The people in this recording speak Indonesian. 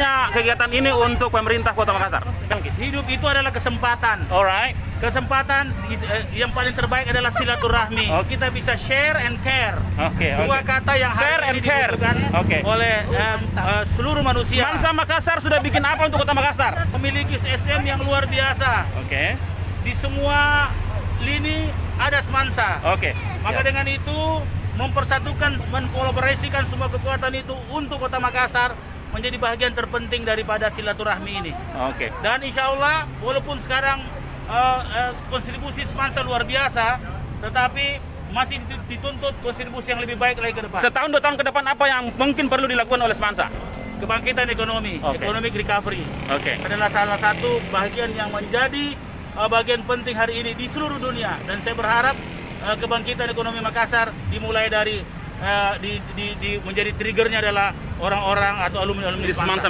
sebenarnya kegiatan ini untuk pemerintah Kota Makassar? Hidup itu adalah kesempatan. Alright. Kesempatan yang paling terbaik adalah silaturahmi. Kita bisa share and care. Dua kata yang Share and hari ini care. dibutuhkan oleh seluruh manusia. Semansa Makassar sudah bikin apa untuk Kota Makassar? Memiliki SDM yang luar biasa. Di semua lini ada Semansa. Maka dengan itu mempersatukan, mengkolaborasikan semua kekuatan itu untuk Kota Makassar menjadi bagian terpenting daripada silaturahmi ini. Dan insya Allah walaupun sekarang kontribusi Semansa luar biasa, tetapi masih dituntut kontribusi yang lebih baik lagi ke depan. Setahun 2 tahun ke depan apa yang mungkin perlu dilakukan oleh Semansa? Kebangkitan ekonomi, economic recovery adalah salah satu bagian yang menjadi bagian penting hari ini di seluruh dunia. Dan saya berharap kebangkitan ekonomi Makassar dimulai dari menjadi triggernya adalah orang-orang atau alumni-alumni Semansa.